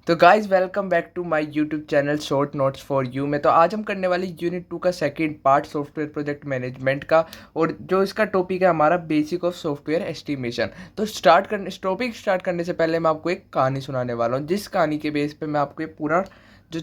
तो guys welcome back to my YouTube channel short notes for you में। तो आज हम करने वाले यूनिट 2 का second part software project management का, और जो इसका टॉपिक है हमारा बेसिक ऑफ सॉफ्टवेयर एस्टिमेशन। तो टॉपिक स्टार्ट करने से पहले मैं आपको एक कहानी सुनाने वाला हूँ, जिस कहानी के बेस पे मैं आपको ये पूरा जो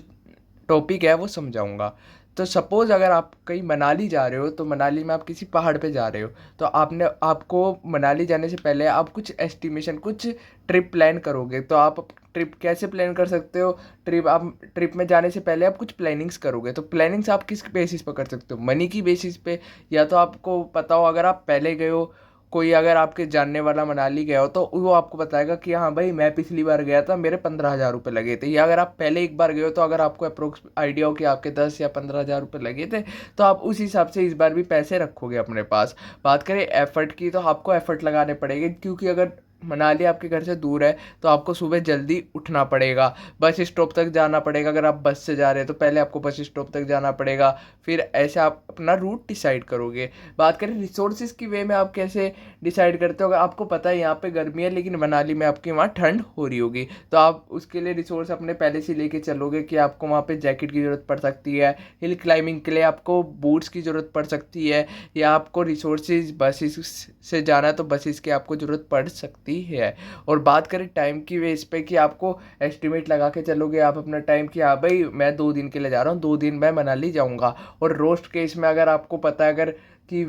टॉपिक है वो समझाऊंगा। तो सपोज़ अगर आप कहीं मनाली जा रहे हो, तो मनाली में आप किसी पहाड़ पे जा रहे हो, तो आपको मनाली जाने से पहले आप कुछ एस्टिमेशन, कुछ ट्रिप प्लान करोगे। तो आप ट्रिप कैसे प्लान कर सकते हो? ट्रिप में जाने से पहले आप कुछ प्लानिंग्स करोगे। तो प्लानिंग्स आप किस बेसिस पर कर सकते हो? मनी की बेसिस पे, या तो आपको पता हो अगर आप पहले गए हो, कोई अगर आपके जानने वाला मनाली गया हो तो वो आपको बताएगा कि हाँ भाई मैं पिछली बार गया था, मेरे 15,000 रुपये लगे थे। या अगर आप पहले एक बार गए हो तो अगर आपको अप्रोक्स आइडिया हो कि आपके 10 या 15,000 रुपये लगे थे, तो आप उस हिसाब से इस बार भी पैसे रखोगे अपने पास। बात करें एफर्ट की, तो आपको एफर्ट लगाने पड़ेंगे, क्योंकि अगर मनाली आपके घर से दूर है तो आपको सुबह जल्दी उठना पड़ेगा, बस स्टॉप तक जाना पड़ेगा। अगर आप बस से जा रहे हैं तो पहले आपको बस स्टॉप तक जाना पड़ेगा, फिर ऐसे आप अपना रूट डिसाइड करोगे। बात करें रिसोर्सेज की वे में, आप कैसे डिसाइड करते हो? अगर आपको पता है यहाँ पे गर्मी है लेकिन मनाली में आपके वहाँ ठंड हो रही होगी, तो आप उसके लिए रिसोर्स अपने पहले से लेके चलोगे कि आपको वहाँ पे जैकेट की ज़रूरत पड़ सकती है, हिल क्लाइंबिंग के लिए आपको बूट्स की ज़रूरत पड़ सकती है, या आपको रिसोर्सेज बसेस से जाना है तो बसेस की आपको ज़रूरत पड़ सकती है। और बात करें टाइम की बेस पे कि आपको एस्टिमेट लगा के चलोगे आप अपना टाइम कि हाँ भाई मैं 2 दिन के लिए जा रहा हूँ, 2 दिन मैं मनाली जाऊँगा। और रोस्ट केस में अगर आपको पता है अगर कि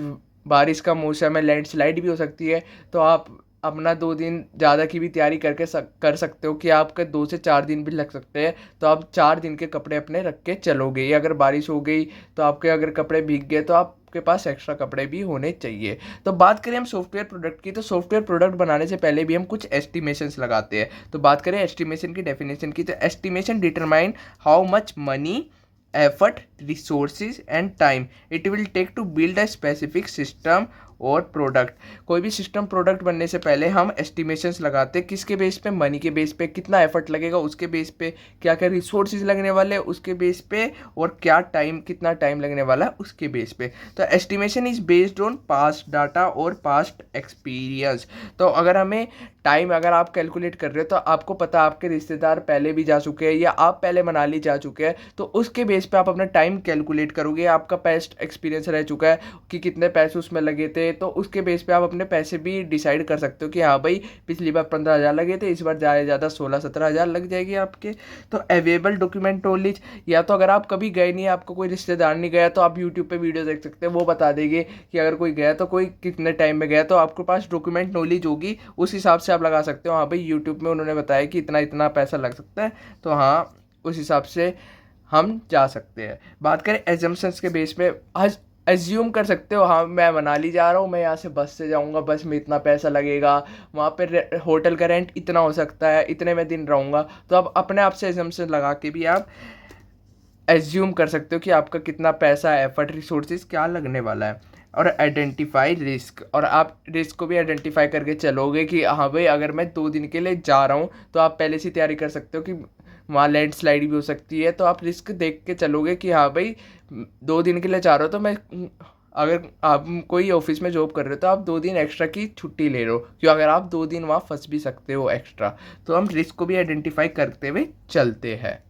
बारिश का मौसम है, लैंडस्लाइड भी हो सकती है, तो आप अपना 2 दिन ज़्यादा की भी तैयारी कर सकते हो कि आपके 2 से 4 दिन भी लग सकते हैं। तो आप 4 दिन के कपड़े अपने रख के चलोगे, या अगर बारिश हो गई तो आपके अगर कपड़े भीग गए तो आपके पास एक्स्ट्रा कपड़े भी होने चाहिए। तो बात करें हम सॉफ्टवेयर प्रोडक्ट की, तो सॉफ्टवेयर प्रोडक्ट बनाने से पहले भी हम कुछ एस्टिमेशंस लगाते हैं। तो बात करें एस्टिमेशन की डेफिनेशन की, तो estimation determine how much money, effort, resources and time it will take to build a specific system और प्रोडक्ट। कोई भी सिस्टम प्रोडक्ट बनने से पहले हम एस्टिमेशंस लगाते हैं, किसके बेस पे? मनी के बेस पे, कितना एफर्ट लगेगा उसके बेस पे, क्या क्या रिसोर्सेज लगने वाले हैं उसके बेस पे, और कितना टाइम लगने वाला है उसके बेस पे। तो estimation is based on past data और पास्ट एक्सपीरियंस। तो अगर हमें टाइम अगर आप कैलकुलेट कर रहे हो, तो आपको पता है आपके रिश्तेदार पहले भी जा चुके हैं या आप पहले मनाली जा चुके हैं, तो उसके बेस पे आप अपना टाइम कैलकुलेट करोगे। आपका पास्ट एक्सपीरियंस रह चुका है कि कितने पैसे उसमें लगे थे, तो उसके बेस पे आप अपने पैसे भी डिसाइड कर सकते हो कि हाँ भाई पिछली बार 15,000 लगे थे, इस बार ज़्यादा से ज़्यादा 16-17,000 लग जाएगी आपके। तो अवेलेबल डॉक्यूमेंट नॉलेज, या तो अगर आप कभी गए नहीं, आपको कोई रिश्तेदार नहीं गया, तो आप यूट्यूब पे वीडियो देख सकते हैं, वो बता देंगे कि अगर कोई गया तो कोई कितने टाइम में गया। तो आपके पास डॉक्यूमेंट नॉलेज होगी, उस हिसाब से आप लगा सकते हो हाँ भाई यूट्यूब में उन्होंने बताया कि इतना इतना पैसा लग सकता है, तो हाँ उस हिसाब से हम जा सकते हैं। बात करें एजम्पशंस के बेस पे, आज एज्यूम कर सकते हो हाँ मैं मनाली जा रहा हूँ, मैं यहाँ से बस से जाऊँगा, बस में इतना पैसा लगेगा, वहाँ पर होटल का रेंट इतना हो सकता है, इतने में दिन रहूँगा। तो आप अपने आप से एजम्पशन लगा के भी आप एज्यूम कर सकते हो कि आपका कितना पैसा, एफर्ट, रिसोर्सेज क्या लगने वाला है। और आइडेंटिफाई रिस्क, और आप रिस्क को भी आइडेंटिफाई करके चलोगे कि हाँ भाई अगर मैं 2 दिन के लिए जा रहा हूँ, तो आप पहले से तैयारी कर सकते हो कि वहाँ लैंडस्लाइड भी हो सकती है। तो आप रिस्क देख के चलोगे कि हाँ भाई 2 दिन के लिए जा रहे हो, तो मैं अगर आप कोई ऑफिस में जॉब कर रहे हो तो आप 2 दिन एक्स्ट्रा की छुट्टी ले रहे हो, क्यों? अगर आप 2 दिन वहाँ फंस भी सकते हो एक्स्ट्रा। तो हम रिस्क को भी आइडेंटिफाई करते हुए चलते हैं।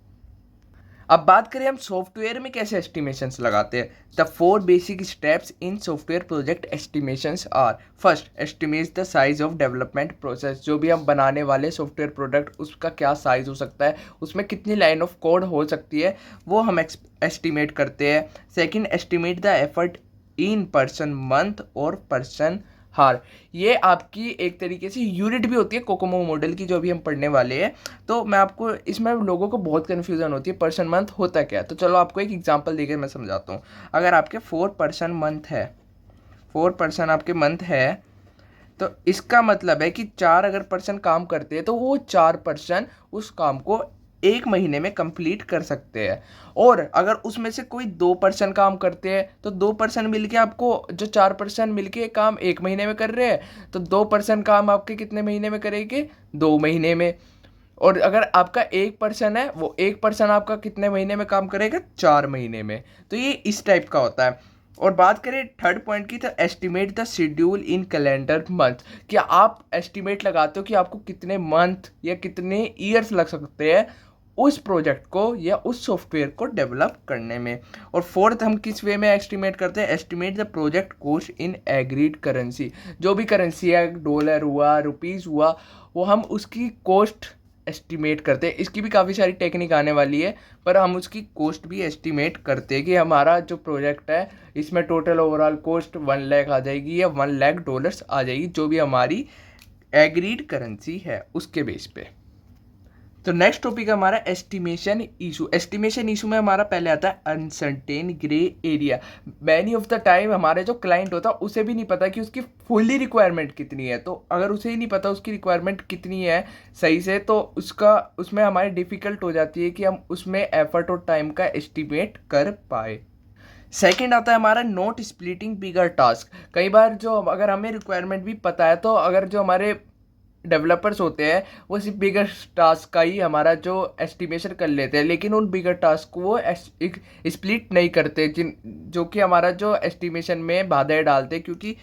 अब बात करें हम सॉफ्टवेयर में कैसे एस्टिमेशंस लगाते हैं। The 4 basic steps in software project estimations are: first, estimate the size of development process. जो भी हम बनाने वाले सॉफ्टवेयर प्रोडक्ट, उसका क्या साइज हो सकता है, उसमें कितनी लाइन ऑफ कोड हो सकती है, वो हम एस्टिमेट करते हैं। Second, estimate the effort in person month और पर्सन हार। ये आपकी एक तरीके से यूनिट भी होती है कोकोमो मॉडल की, जो भी हम पढ़ने वाले हैं। तो मैं आपको इसमें लोगों को बहुत कन्फ्यूज़न होती है पर्सन मंथ होता क्या है। तो चलो आपको एक एग्जांपल देकर मैं समझाता हूँ। अगर आपके 4 पर्सन मंथ है, 4 पर्सन आपके मंथ है, तो इसका मतलब है कि 4 अगर पर्सन काम करते हैं तो वो 4 पर्सन उस काम को 1 महीने में कंप्लीट कर सकते हैं। और अगर उसमें से कोई 2 पर्सन काम करते हैं, तो 2 पर्सन मिलके आपको, जो 4 पर्सन मिलके काम 1 महीने में कर रहे हैं, तो 2 पर्सन काम आपके कितने महीने में करेंगे? 2 महीने में। और अगर आपका 1 पर्सन है, वो 1 पर्सन आपका कितने महीने में काम करेगा? 4 महीने में। तो ये इस टाइप का होता है। और बात करें थर्ड पॉइंट की, तो estimate the schedule in calendar month. क्या आप एस्टिमेट लगाते हो कि आपको कितने मंथ या कितने ईयर्स लग सकते हैं उस प्रोजेक्ट को या उस सॉफ्टवेयर को डेवलप करने में। और फोर्थ हम किस वे में एस्टिमेट करते हैं, estimate the project cost in agreed currency. जो भी करेंसी है, डॉलर हुआ, रुपीज़ हुआ, वो हम उसकी कॉस्ट एस्टिमेट करते हैं। इसकी भी काफ़ी सारी टेक्निक आने वाली है, पर हम उसकी कॉस्ट भी एस्टिमेट करते हैं कि हमारा जो प्रोजेक्ट है इसमें टोटल ओवरऑल कॉस्ट 1 लाख आ जाएगी या $1 लाख आ जाएगी, जो भी हमारी एग्रीड करेंसी है उसके बेस पे। तो नेक्स्ट टॉपिक है हमारा एस्टिमेशन इशू। एस्टिमेशन इशू में हमारा पहले आता है uncertain grey area. Many of the time हमारे जो क्लाइंट होता है उसे भी नहीं पता कि उसकी फुल्ली रिक्वायरमेंट कितनी है। तो अगर उसे ही नहीं पता उसकी रिक्वायरमेंट कितनी है सही से, तो उसमें हमारी डिफ़िकल्ट हो जाती है कि हम उसमें एफर्ट और टाइम का एस्टिमेट कर पाए। सेकंड आता है हमारा नोट स्प्लिटिंग बिगर टास्क। कई बार जो अगर हमें रिक्वायरमेंट भी पता है, तो अगर जो हमारे डेवलपर्स होते हैं वो सिर्फ बिगर टास्क का ही हमारा जो एस्टिमेशन कर लेते हैं, लेकिन उन बिगर टास्क को वो स्प्लिट नहीं करते, जो कि हमारा जो एस्टिमेशन में बाधाएं डालते हैं। क्योंकि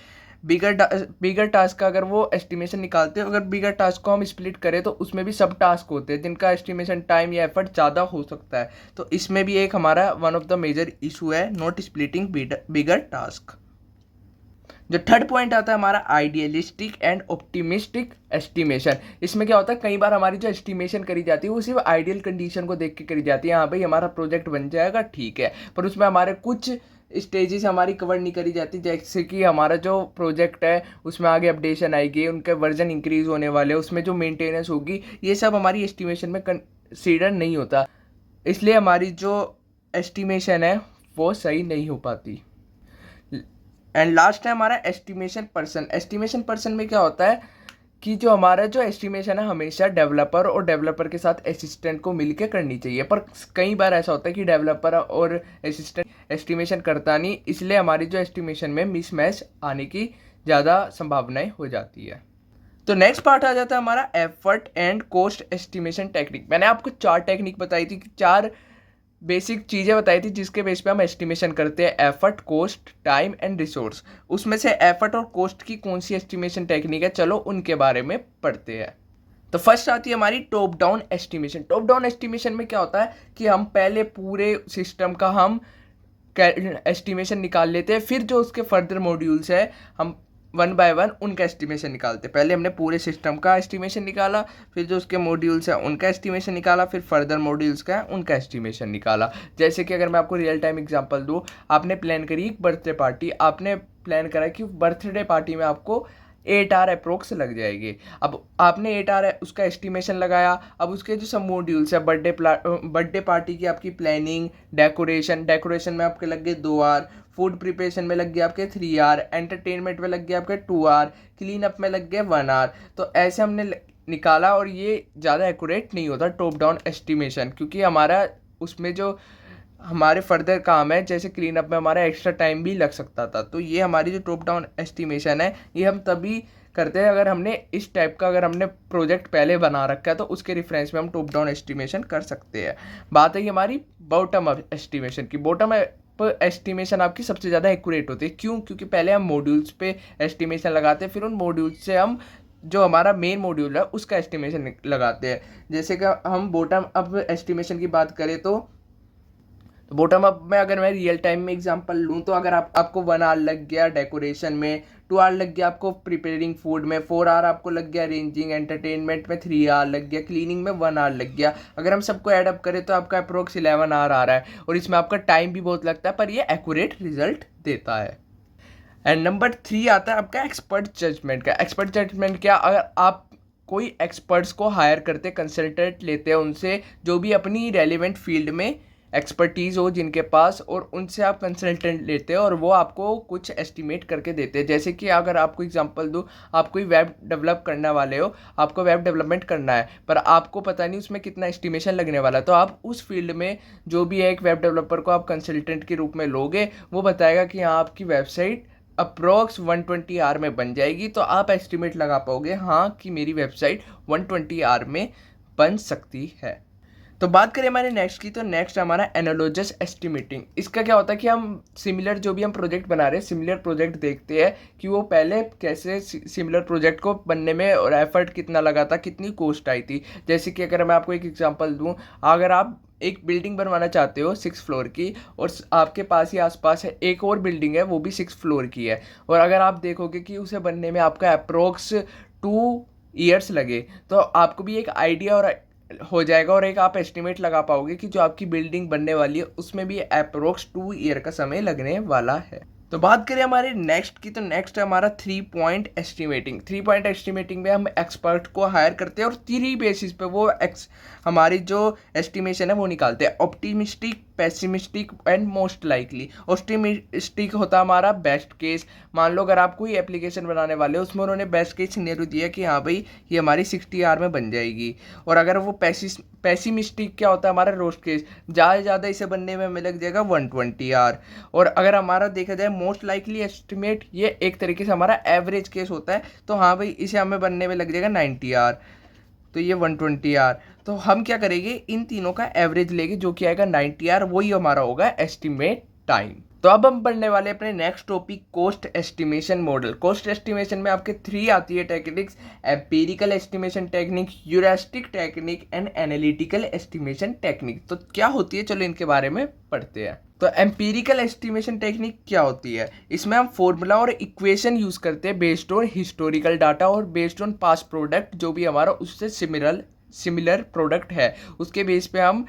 बिगर टास्क का अगर वो एस्टिमेशन निकालते हैं, अगर बिगर टास्क को हम स्प्लिट करें तो उसमें भी सब टास्क होते हैं जिनका एस्टिमेशन टाइम या एफर्ट ज़्यादा हो सकता है। तो इसमें भी एक हमारा one of the major issue है नॉट स्प्लिटिंग बिगर टास्क। जो थर्ड पॉइंट आता है हमारा आइडियलिस्टिक एंड ऑप्टिमिस्टिक एस्टिमेशन। इसमें क्या होता है, कई बार हमारी जो एस्टिमेशन करी जाती है वो सिर्फ आइडियल कंडीशन को देख के करी जाती है। हाँ भाई हमारा प्रोजेक्ट बन जाएगा, ठीक है, पर उसमें हमारे कुछ स्टेजेस हमारी कवर नहीं करी जाती। जैसे कि हमारा जो प्रोजेक्ट है उसमें आगे अपडेशन आएगी, उनके वर्जन इंक्रीज होने वाले, उसमें जो मेंटेनेंस होगी, ये सब हमारी एस्टिमेशन में कंसीडर नहीं होता। इसलिए हमारी जो एस्टिमेशन है वो सही नहीं हो पाती। एंड लास्ट है हमारा एस्टिमेशन पर्सन। एस्टिमेशन पर्सन में क्या होता है कि जो हमारा जो एस्टिमेशन है हमेशा डेवलपर और डेवलपर के साथ असिस्टेंट को मिलकर करनी चाहिए, पर कई बार ऐसा होता है कि डेवलपर और असिस्टेंट एस्टिमेशन करता नहीं, इसलिए हमारी जो एस्टिमेशन में मिसमैच आने की ज़्यादा संभावनाएं हो जाती है। तो नेक्स्ट पार्ट आ जाता है हमारा effort and cost estimation technique. मैंने आपको 4 टेक्निक बताई थी, 4 बेसिक चीज़ें बताई थी जिसके बेस पे हम एस्टिमेशन करते हैं, effort, cost, time and resource. उसमें से एफर्ट और कॉस्ट की कौन सी एस्टिमेशन टेक्निक है, चलो उनके बारे में पढ़ते हैं। तो फर्स्ट आती है हमारी top down estimation. Top down estimation में क्या होता है कि हम पहले पूरे सिस्टम का हम एस्टिमेशन निकाल लेते हैं, फिर जो उसके फर्दर मॉड्यूल्स है हम 1 बाय 1 उनका एस्टिमेशन निकालते। पहले हमने पूरे सिस्टम का एस्टिमेशन निकाला, फिर जो उसके मॉड्यूल्स हैं उनका एस्टिमेशन निकाला, फिर फर्दर मॉड्यूल्स का उनका एस्टिमेशन निकाला। जैसे कि अगर मैं आपको रियल टाइम एग्जांपल दूँ, आपने प्लान करी एक बर्थडे पार्टी, आपने प्लान करा कि बर्थडे पार्टी में आपको 8 आवर अप्रोक्स लग जाएगी। अब आपने 8 आवर उसका एस्टिमेशन लगाया। अब उसके जो सब मॉड्यूल्स है, बर्थडे पार्टी की आपकी प्लानिंग, डेकोरेशन में आपके लग गए 2 आवर, फूड प्रिपरेशन में लग गया आपके 3 आवर, एंटरटेनमेंट में लग गया आपके 2 आवर, क्लीन अप में लग गए 1 आवर। तो ऐसे हमने निकाला, और ये ज़्यादा एक्यूरेट नहीं होता टॉप डाउन एस्टिमेशन, क्योंकि हमारा उसमें जो हमारे फर्दर काम है, जैसे क्लीन अप में हमारा एक्स्ट्रा टाइम भी लग सकता था। तो ये हमारी जो टॉप डाउन एस्टिमेशन है ये हम तभी करते हैं अगर हमने इस टाइप का अगर हमने प्रोजेक्ट पहले बना रखा है, तो उसके रेफरेंस में हम टॉप डाउन एस्टिमेशन कर सकते हैं। बात है कि हमारी बॉटम अप एस्टिमेशन की। बॉटम एस्टिमेशन आपकी सबसे ज़्यादा एक्यूरेट होती है। क्यों? क्योंकि पहले हम मॉड्यूल्स पे एस्टिमेशन लगाते हैं, फिर उन मॉड्यूल्स से हम जो हमारा मेन मॉड्यूल है उसका एस्टिमेशन लगाते हैं। जैसे कि हम बॉटम अप एस्टिमेशन की बात करें तो बॉटम अप में अगर मैं रियल टाइम में एग्जांपल लूँ, तो अगर आपको 1 आवर लग गया डेकोरेशन में, 2 आवर लग गया आपको प्रिपेयरिंग फूड में, 4 आवर आपको लग गया अरेंजिंग, एंटरटेनमेंट में 3 आवर लग गया, क्लीनिंग में 1 आवर लग गया। अगर हम सबको ऐड अप करें तो आपका अप्रोक्स 11 आवर आ रहा है, और इसमें आपका टाइम भी बहुत लगता है, पर ये एक्यूरेट रिजल्ट देता है। एंड नंबर 3 आता है आपका एक्सपर्ट जजमेंट का। एक्सपर्ट जजमेंट क्या, अगर आप कोई एक्सपर्ट्स को हायर करते, कंसल्टेंट लेते हैं उनसे, जो भी अपनी रेलिवेंट फील्ड में एक्सपर्टीज़ हो जिनके पास, और उनसे आप कंसल्टेंट लेते हैं और वो आपको कुछ एस्टिमेट करके देते हैं। जैसे कि अगर आपको एग्जांपल दूँ, आप कोई वेब डेवलप करने वाले हो, आपको वेब डेवलपमेंट करना है, पर आपको पता नहीं उसमें कितना एस्टिमेशन लगने वाला है, तो आप उस फील्ड में जो भी है एक वेब डेवलपर को आप कंसल्टेंट के रूप में लोगे, वो बताएगा कि हाँ आपकी वेबसाइट अप्रोक्स 120 आवर में बन जाएगी। तो आप एस्टिमेट लगा पाओगे हाँ कि मेरी वेबसाइट 120 आवर में बन सकती है। तो बात करें हमारे नेक्स्ट की, तो नेक्स्ट हमारा एनालॉजस एस्टिमेटिंग। इसका क्या होता है कि हम सिमिलर जो भी हम प्रोजेक्ट बना रहे हैं, सिमिलर प्रोजेक्ट देखते हैं कि वो पहले कैसे सिमिलर प्रोजेक्ट को बनने में और एफर्ट कितना लगा था, कितनी कॉस्ट आई थी। जैसे कि अगर मैं आपको एक एग्जांपल दूं, अगर आप एक बिल्डिंग बनवाना चाहते हो 6 फ्लोर की, और आपके पास ही आसपास है एक और बिल्डिंग है वो भी 6 फ्लोर की है, और अगर आप देखोगे कि उसे बनने में आपका अप्रोक्स 2 ईयर्स लगे, तो आपको भी एक आइडिया और हो जाएगा, और एक आप एस्टिमेट लगा पाओगे कि जो आपकी बिल्डिंग बनने वाली है उसमें भी अप्रोक्स 2 ईयर का समय लगने वाला है। तो बात करें हमारे नेक्स्ट की, तो नेक्स्ट है हमारा 3 पॉइंट एस्टिमेटिंग। 3 पॉइंट एस्टिमेटिंग में हम एक्सपर्ट को हायर करते हैं और 3 बेसिस पे वो हमारी जो एस्टिमेशन है वो निकालते हैं। Optimistic, pessimistic and most likely. Optimistic होता है हमारा बेस्ट केस। मान लो अगर आप कोई एप्लीकेशन बनाने वाले हो, उसमें उन्होंने बेस्ट केस सिनेरियो दिया कि हाँ भाई ये हमारी 60 आवर में बन जाएगी। और अगर वो पेसिमिस्टिक क्या होता है हमारा रोस्ट केस, ज़्यादा से ज़्यादा इसे बनने में हमें लग जाएगा 120 आवर। और अगर हमारा देखा जाए मोस्ट लाइकली एस्टिमेट, ये एक तरीके से हमारा एवरेज केस होता है, तो हाँ भाई इसे हमें बनने में लग जाएगा 90 आवर, तो ये 120 आवर। तो हम क्या करेंगे, इन तीनों का एवरेज लेके जो कि आएगा 90 आवर, वही हमारा होगा एस्टिमेट टाइम। तो अब हम पढ़ने वाले अपने next topic cost estimation model. Cost estimation में आपके 3 आती है techniques: empirical estimation technique, heuristic technique and analytical estimation technique. तो क्या होती है, चलो इनके बारे में पढ़ते हैं। तो एम्पिरिकल एस्टिमेशन टेक्निक क्या होती है, इसमें हम फॉर्मूला और इक्वेशन यूज करते हैं बेस्ड ऑन हिस्टोरिकल डाटा और बेस्ड ऑन पास्ट प्रोडक्ट, जो भी हमारा उससे सिमिलर प्रोडक्ट है उसके बेस पे हम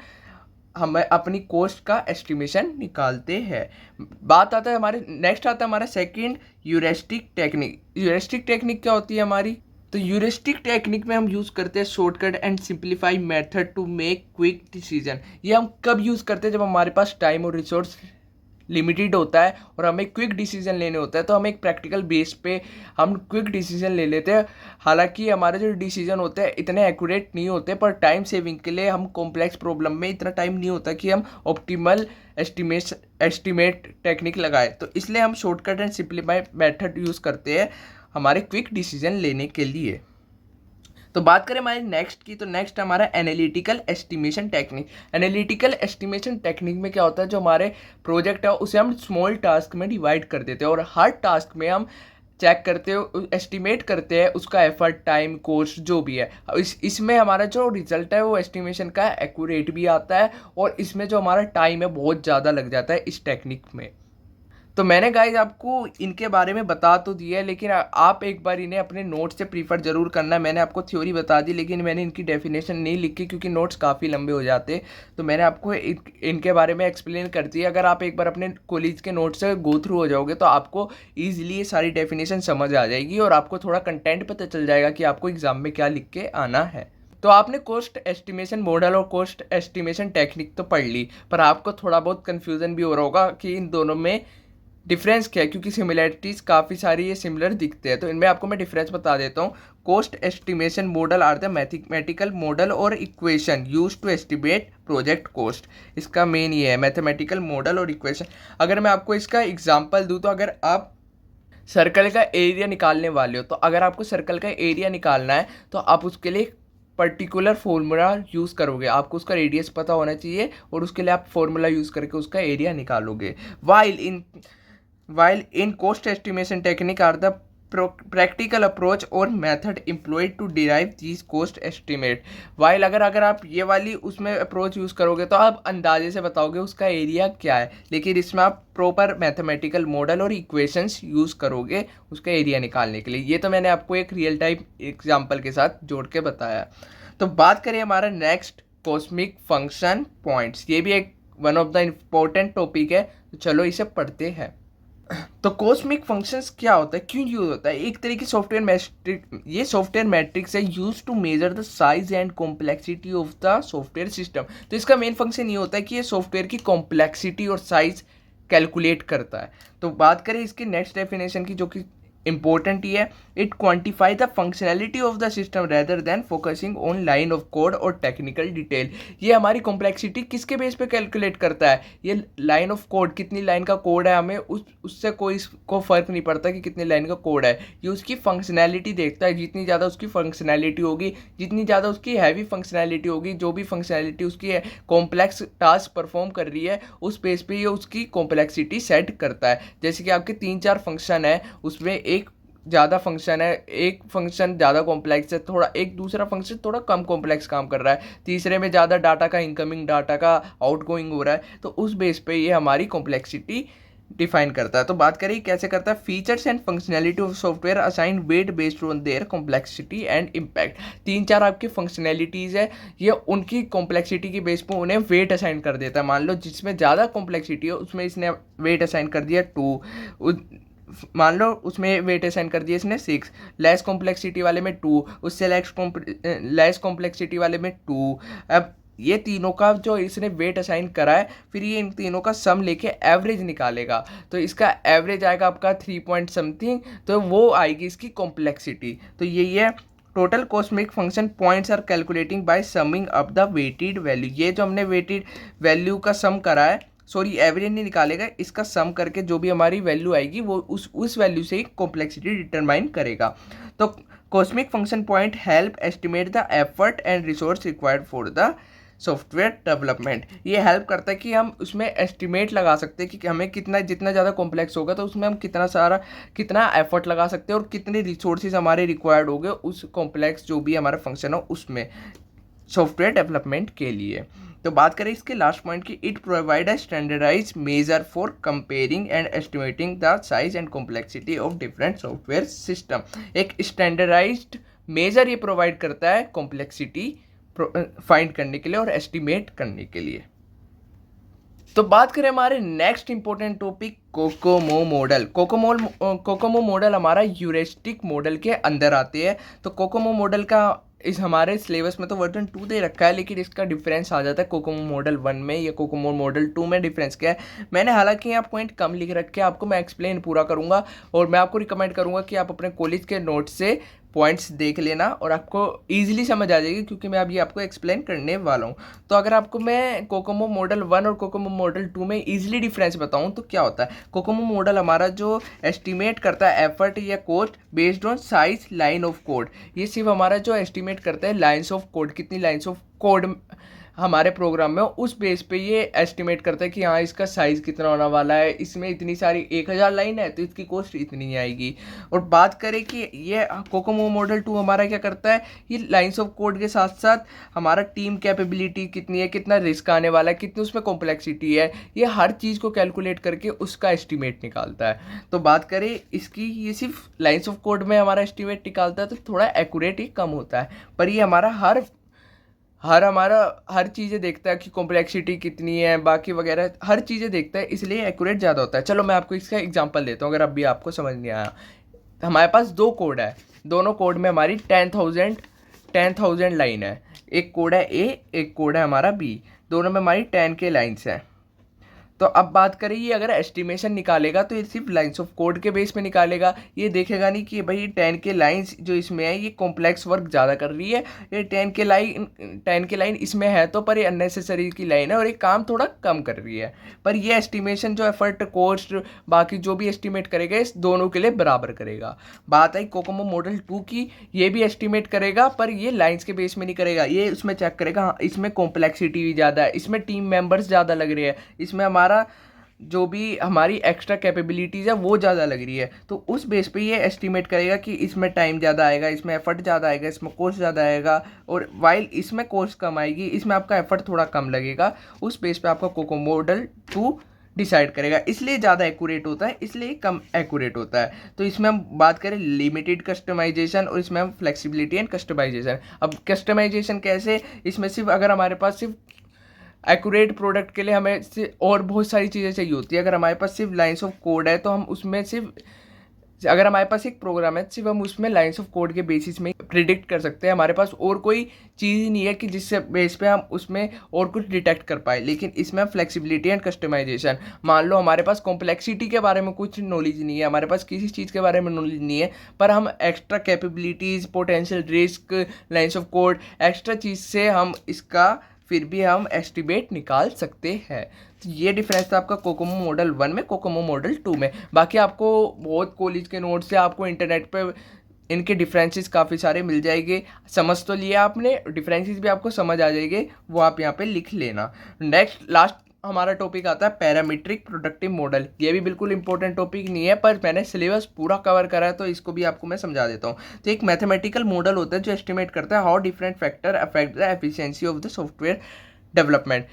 अपनी कॉस्ट का एस्टिमेशन निकालते हैं। बात आता है हमारे नेक्स्ट आता है हमारा second, heuristic technique. Heuristic technique क्या होती है हमारी, तो ह्यूरिस्टिक टेक्निक में हम यूज़ करते हैं shortcut and simplify method to make quick decision. ये हम कब यूज़ करते हैं, जब हमारे पास टाइम और रिसोर्स लिमिटेड होता है और हमें क्विक डिसीजन लेने होता है, तो हम एक प्रैक्टिकल बेस पे हम क्विक डिसीजन ले लेते हैं। हालांकि हमारे जो डिसीजन होते हैं इतने एक्यूरेट नहीं होते, पर टाइम सेविंग के लिए हम कॉम्प्लेक्स प्रॉब्लम में इतना टाइम नहीं होता कि हम ऑप्टिमल एस्टिमेट टेक्निक लगाए, तो इसलिए हम shortcut and simplify method use करते हैं हमारे क्विक डिसीजन लेने के लिए। तो बात करें हमारे नेक्स्ट की, तो नेक्स्ट हमारा analytical estimation technique. Analytical estimation technique में क्या होता है, जो हमारे प्रोजेक्ट है उसे हम स्मॉल टास्क में डिवाइड कर देते हैं, और हर टास्क में हम चेक करते हो, एस्टिमेट करते हैं उसका एफर्ट, टाइम, कॉस्ट जो भी है। इसमें हमारा जो रिजल्ट है वो एस्टिमेशन का एक्यूरेट भी आता है, और इसमें जो हमारा टाइम है बहुत ज़्यादा लग जाता है इस टेक्निक में। तो मैंने गाइज आपको इनके बारे में बता तो दिया है, लेकिन आप एक बार इन्हें अपने नोट्स से प्रीफर जरूर करना है। मैंने आपको थ्योरी बता दी, लेकिन मैंने इनकी डेफिनेशन नहीं लिखी क्योंकि नोट्स काफ़ी लंबे हो जाते, तो मैंने आपको इनके बारे में एक्सप्लेन कर दिया। अगर आप एक बार अपने कॉलेज के नोट्स से गो थ्रू हो जाओगे तो आपको ईजिली ये सारी डेफिनेशन समझ आ जाएगी, और आपको थोड़ा कंटेंट पता चल जाएगा कि आपको एग्जाम में क्या लिख के आना है। तो आपने कॉस्ट एस्टिमेशन मॉडल और कॉस्ट एस्टिमेशन टेक्निक तो पढ़ ली, पर आपको थोड़ा बहुत कन्फ्यूज़न भी हो रहा होगा कि इन दोनों में डिफरेंस क्या है, क्योंकि सिमिलैरिटीज़ काफ़ी सारी ये सिमिलर दिखते हैं। तो इनमें आपको मैं डिफरेंस बता देता हूँ। Cost estimation model are the mathematical model और equation use to estimate project cost. इसका मेन ये है, मैथमेटिकल मॉडल और इक्वेशन। अगर मैं आपको इसका एग्जाम्पल दूँ, तो अगर आप सर्कल का एरिया निकालने वाले हो, तो अगर आपको सर्कल का एरिया निकालना है तो आप उसके लिए पर्टिकुलर फॉर्मूला यूज़ करोगे। आपको उसका रेडियस पता होना चाहिए, और उसके लिए आप फॉर्मूला यूज़ करके उसका एरिया निकालोगे। While in cost estimation technique are the practical approach or method employed to derive these cost estimate। while अगर आप ये वाली उसमें अप्रोच यूज़ करोगे तो आप अंदाजे से बताओगे उसका एरिया क्या है, लेकिन इसमें आप प्रॉपर मैथमेटिकल मॉडल और इक्वेशंस यूज़ करोगे उसका एरिया निकालने के लिए। ये तो मैंने आपको एक रियल टाइम एग्जाम्पल के साथ जोड़ के बताया। तो बात करें हमारा नेक्स्ट, कॉस्मिक फंक्शन पॉइंट्स। ये भी एक one of the important topic है, तो चलो इसे पढ़ते हैं। तो कॉस्मिक फंक्शंस क्या होता है, क्यों यूज होता है, एक तरीके सॉफ्टवेयर मैट्रिक, ये सॉफ्टवेयर मैट्रिक्स है use to measure the size and complexity of the software system. तो इसका मेन फंक्शन ये होता है कि ये सॉफ्टवेयर की कॉम्प्लेक्सिटी और साइज कैलकुलेट करता है। तो बात करें इसकी नेक्स्ट डेफिनेशन की, जो कि इंपॉर्टेंट ये है, it quantify the functionality of the system rather than focusing on line of code और टेक्निकल डिटेल। ये हमारी कॉम्प्लेक्सिटी किसके बेस पे कैलकुलेट करता है, ये लाइन ऑफ कोड, कितनी लाइन का कोड है, हमें उससे कोई को फ़र्क नहीं पड़ता कि कितनी लाइन का कोड है, ये उसकी फंक्शनैलिटी देखता है। जितनी ज़्यादा उसकी फंक्शनैलिटी होगी, जितनी ज़्यादा उसकी हैवी फंक्शनैलिटी होगी, जो भी फंक्शनैलिटी उसकी है कॉम्प्लेक्स टास्क परफॉर्म कर रही है, उस बेस पे ये उसकी कॉम्प्लेक्सिटी सेट करता है। जैसे कि आपके 3-4 फंक्शन है, उसमें एक ज़्यादा फंक्शन है, एक फंक्शन ज़्यादा कॉम्प्लेक्स है, थोड़ा एक दूसरा फंक्शन थोड़ा कम कॉम्प्लेक्स काम कर रहा है, तीसरे में ज़्यादा डाटा का इनकमिंग डाटा का आउटगोइंग हो रहा है, तो उस बेस पे ये हमारी कॉम्प्लेक्सिटी डिफाइन करता है। तो बात करें कैसे करता है, features and functionality of software assign weight based on their complexity and impact. 3-4 आपकी फंक्शनैलिटीज़ है, ये उनकी कॉम्प्लेक्सिटी के बेस पर उन्हें वेट असाइन कर देता है। मान लो जिसमें ज़्यादा कॉम्प्लेक्सिटी है उसमें इसने वेट असाइन कर दिया 2, मान लो उसमें वेट असाइन कर दिया इसने 6, लेस कॉम्प्लेक्सिटी वाले में 2, उससे लेस कॉम्प्लेक्सिटी वाले में 2। अब ये तीनों का जो इसने वेट असाइन करा है, फिर ये इन तीनों का सम लेके एवरेज निकालेगा, तो इसका एवरेज आएगा आपका 3 पॉइंट समथिंग, तो वो आएगी इसकी कॉम्प्लेक्सिटी। तो यही है total cosmic function points are calculating by summing up the weighted value. ये जो हमने वेटेड वैल्यू का सम करा है, सॉरी एवरेज नहीं निकालेगा, इसका सम करके जो भी हमारी वैल्यू आएगी वो उस वैल्यू से ही कॉम्प्लेक्सिटी डिटरमाइन करेगा। तो cosmic function point help estimate the effort and resource required for the software development. ये हेल्प करता है कि हम उसमें एस्टिमेट लगा सकते हैं कि हमें जितना ज़्यादा कॉम्प्लेक्स होगा तो उसमें हम कितना एफर्ट लगा सकते हैं और कितने रिसोर्सेज हमारे रिक्वायर्ड होंगे उस कॉम्प्लेक्स जो भी हमारा फंक्शन हो उसमें सॉफ्टवेयर डेवलपमेंट के लिए। तो बात करें इसके लास्ट पॉइंट की, it provide a standardise measure for comparing and estimating the size and complexity of different software system. एक स्टैंडर्डाइज्ड मेजर ये प्रोवाइड करता है कॉम्प्लेक्सिटी फाइंड करने के लिए और एस्टिमेट करने के लिए। तो बात करें हमारे next important topic Kokomo model. Kokomo model हमारा ह्यूरिस्टिक मॉडल के अंदर आते हैं। तो कोकोमो मॉडल का इस हमारे सिलेबस में तो वर्जन 2 दे रखा है, लेकिन इसका डिफरेंस आ जाता है कोकोमो मॉडल 1 में या कोकोमो मॉडल 2 में। डिफरेंस क्या है, मैंने हालांकि यहाँ पॉइंट कम लिख रखे हैं, आपको मैं एक्सप्लेन पूरा करूँगा और मैं आपको रिकमेंड करूँगा कि आप अपने कॉलेज के नोट से पॉइंट्स देख लेना और आपको ईजिली समझ आ जाएगी, क्योंकि मैं अभी आपको एक्सप्लेन करने वाला हूँ। तो अगर आपको मैं कोकोमो मॉडल 1 और कोकोमो मॉडल 2 में ईजिली डिफरेंस बताऊँ तो क्या होता है, कोकोमो मॉडल हमारा जो एस्टिमेट करता है एफर्ट या cost based on size line of code. ये सिर्फ हमारा जो एस्टिमेट करता है लाइन्स ऑफ कोड, कितनी लाइन्स ऑफ कोड हमारे प्रोग्राम में उस बेस पे ये एस्टिमेट करता है कि हाँ इसका साइज़ कितना होने वाला है, इसमें इतनी सारी 1000 लाइन है तो इसकी कॉस्ट इतनी आएगी। और बात करें कि ये कोकोमो मॉडल 2 हमारा क्या करता है, ये लाइंस ऑफ कोड के साथ साथ हमारा टीम कैपेबिलिटी कितनी है, कितना रिस्क आने वाला है, कितनी उसमें कॉम्प्लेक्सिटी है, ये हर चीज़ को कैलकुलेट करके उसका एस्टिमेट निकालता है। तो बात करें इसकी, ये सिर्फ लाइंस ऑफ कोड में हमारा एस्टिमेट निकालता है तो थोड़ा एक्यूरेट ही कम होता है, पर ये हमारा हर चीज़ें देखता है कि कॉम्प्लेक्सिटी कितनी है, बाकी वगैरह हर चीज़ें देखता है, इसलिए एक्यूरेट ज़्यादा होता है। चलो मैं आपको इसका एग्जांपल देता हूँ, अगर अभी आपको समझ नहीं आया। हमारे पास 2 कोड है, दोनों कोड में हमारी 10,000 लाइन है। एक कोड है ए, एक कोड है हमारा बी, दोनों में हमारी 10 के लाइन्स हैं। तो अब बात करें ये अगर एस्टिमेशन निकालेगा तो ये सिर्फ लाइंस ऑफ कोड के बेस पे निकालेगा, ये देखेगा नहीं कि भाई 10 के लाइंस जो इसमें है ये कॉम्प्लेक्स वर्क ज़्यादा कर रही है, ये 10 के लाइन इसमें है तो पर ये अननेसेसरी की लाइन है और ये काम थोड़ा कम कर रही है। पर ये एस्टिमेशन जो एफर्ट कॉस्ट बाकी जो भी एस्टिमेट करेगा इस दोनों के लिए बराबर करेगा। बात आई कोकोमो मॉडल 2 की, ये भी एस्टिमेट करेगा पर ये लाइन्स के बेस में नहीं करेगा, ये उसमें चेक करेगा हाँ इसमें कॉम्प्लेक्सिटी भी ज़्यादा है, इसमें टीम मेम्बर्स ज़्यादा लग रहे हैं, इसमें हमारा जो भी हमारी एक्स्ट्रा कैपेबिलिटीज़ है वो ज़्यादा लग रही है, तो उस बेस पे ये एस्टिमेट करेगा कि इसमें टाइम ज़्यादा आएगा, इसमें एफर्ट ज़्यादा आएगा, इसमें कॉस्ट ज़्यादा आएगा, और वाइल इसमें कॉस्ट कम आएगी, इसमें आपका एफर्ट थोड़ा कम लगेगा। उस बेस पे आपका कोकोमो मॉडल 2 डिसाइड करेगा, इसलिए ज़्यादा एक्यूरेट होता है, इसलिए कम एक्यूरेट होता है। तो इसमें हम बात करें लिमिटेड कस्टमाइजेशन और इसमें हम फ्लेक्सिबिलिटी एंड कस्टमाइजेशन। अब कस्टमाइजेशन कैसे, इसमें सिर्फ अगर हमारे पास सिर्फ एक्यूरेट प्रोडक्ट के लिए हमें और बहुत सारी चीज़ें चाहिए होती है, अगर हमारे पास सिर्फ लाइंस ऑफ कोड है तो हम उसमें अगर हमारे पास एक प्रोग्राम है, सिर्फ हम उसमें लाइन्स ऑफ कोड के बेसिस में प्रिडिक्ट कर सकते हैं, हमारे पास और कोई चीज़ ही नहीं है कि जिससे बेस पे हम उसमें और कुछ डिटेक्ट कर पाए। लेकिन इसमें हम फ्लेक्सिबिलिटी एंड कस्टमाइजेशन, मान लो हमारे पास कॉम्प्लेक्सिटी के बारे में कुछ नॉलेज नहीं है, हमारे पास किसी चीज़ के बारे में नॉलेज नहीं है, पर हम extra capabilities, potential risk, lines of code, extra चीज़ से हम इसका फिर भी हम एस्टिमेट निकाल सकते हैं। तो ये डिफरेंस था आपका कोकोमो मॉडल 1 में, कोकोमो मॉडल 2 में। बाकी आपको बहुत कॉलेज के नोट्स से आपको इंटरनेट पे इनके डिफरेंसेस काफ़ी सारे मिल जाएंगे। समझ तो लिया आपने, डिफरेंसेस भी आपको समझ आ जाएंगे, वो आप यहाँ पे लिख लेना। नेक्स्ट लास्ट हमारा टॉपिक आता है पैरामीट्रिक प्रोडक्टिव मॉडल। ये भी बिल्कुल इंपॉर्टेंट टॉपिक नहीं है, पर मैंने सिलेबस पूरा कवर करा है तो इसको भी आपको मैं समझा देता हूँ। तो एक मैथमेटिकल मॉडल होता है जो एस्टिमेट करता है how different factor affect the efficiency of the software development.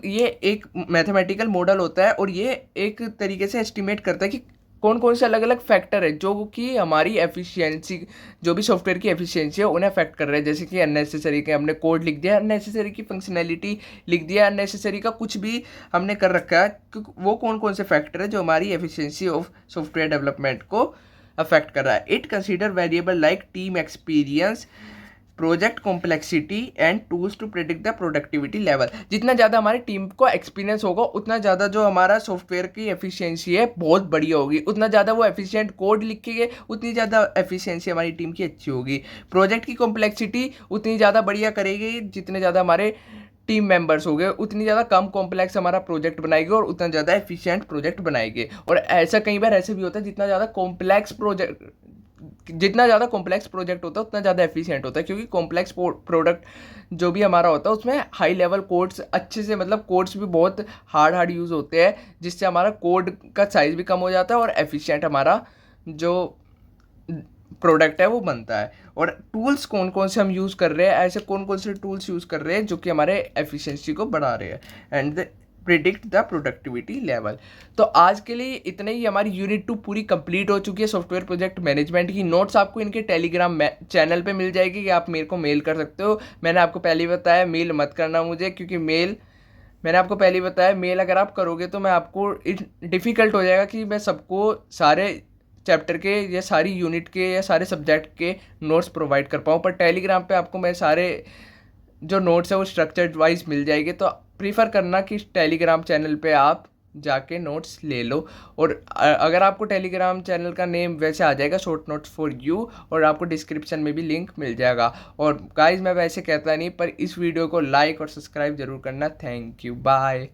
ये एक मैथमेटिकल मॉडल होता है और ये एक तरीके से एस्टिमेट करता है कि कौन कौन से अलग अलग फैक्टर है जो कि हमारी एफिशिएंसी, जो भी सॉफ्टवेयर की एफिशिएंसी है उन्हें अफेक्ट कर रहे हैं। जैसे कि अननेसेसरी के हमने कोड लिख दिया, अननेसेसरी की फंक्शनैलिटी लिख दिया, अननेसेसरी का कुछ भी हमने कर रखा है, वो कौन कौन से फैक्टर है जो हमारी एफिशिएंसी ऑफ सॉफ्टवेयर डेवलपमेंट को अफेक्ट कर रहा है। It consider variable like team experience, project complexity and tools to predict the productivity level. जितना ज़्यादा हमारी टीम को एक्सपीरियंस होगा उतना ज़्यादा जो हमारा सॉफ्टवेयर की एफिशिएंसी है बहुत बढ़िया होगी, उतना ज़्यादा वो एफिशिएंट कोड लिखेंगे उतनी ज़्यादा एफिशिएंसी हमारी टीम की अच्छी होगी। प्रोजेक्ट की कॉम्प्लेक्सिटी उतनी ज़्यादा बढ़िया करेगी जितने ज़्यादा हमारे टीम मेंबर्स हो गए, उतनी ज़्यादा कम कॉम्प्लेक्स हमारा प्रोजेक्ट बनाएगी और उतना ज़्यादा एफिशिएंट प्रोजेक्ट बनाएंगे। और ऐसा कई बार ऐसे भी होता है जितना ज़्यादा कॉम्प्लेक्स प्रोजेक्ट होता है उतना ज़्यादा एफिशिएंट होता है, क्योंकि कॉम्प्लेक्स प्रोडक्ट जो भी हमारा होता है उसमें हाई लेवल कोड्स अच्छे से, मतलब कोड्स भी बहुत हार्ड यूज़ होते हैं, जिससे हमारा कोड का साइज़ भी कम हो जाता है और एफिशिएंट हमारा जो प्रोडक्ट है वो बनता है। और टूल्स कौन कौन से हम यूज़ कर रहे हैं, ऐसे कौन कौन से टूल्स यूज़ कर रहे हैं जो कि हमारे एफिशिएंसी को बढ़ा रहे हैं and predict the productivity level. तो आज के लिए इतने ही, हमारी यूनिट 2 पूरी कंप्लीट हो चुकी है सॉफ्टवेयर प्रोजेक्ट मैनेजमेंट की। नोट्स आपको इनके टेलीग्राम चैनल पे मिल जाएगी कि आप मेरे को मेल कर सकते हो। मैंने आपको पहले ही बताया मेल मत करना मुझे, क्योंकि मैंने आपको पहले ही बताया मेल अगर आप करोगे तो मैं आपको डिफ़िकल्ट हो जाएगा कि मैं सबको सारे चैप्टर के या सारी यूनिट के या सारे सब्जेक्ट के नोट्स प्रोवाइड कर पाऊँ। पर टेलीग्राम पे आपको मैं सारे जो नोट्स है वो स्ट्रक्चर्ड वाइज मिल जाएंगे। तो प्रीफर करना कि टेलीग्राम चैनल पे आप जाके नोट्स ले लो। और अगर आपको टेलीग्राम चैनल का नेम वैसे आ जाएगा, शॉर्ट नोट्स फॉर यू, और आपको डिस्क्रिप्शन में भी लिंक मिल जाएगा। और गाइज मैं वैसे कहता नहीं, पर इस वीडियो को लाइक और सब्सक्राइब जरूर करना। Thank you, bye.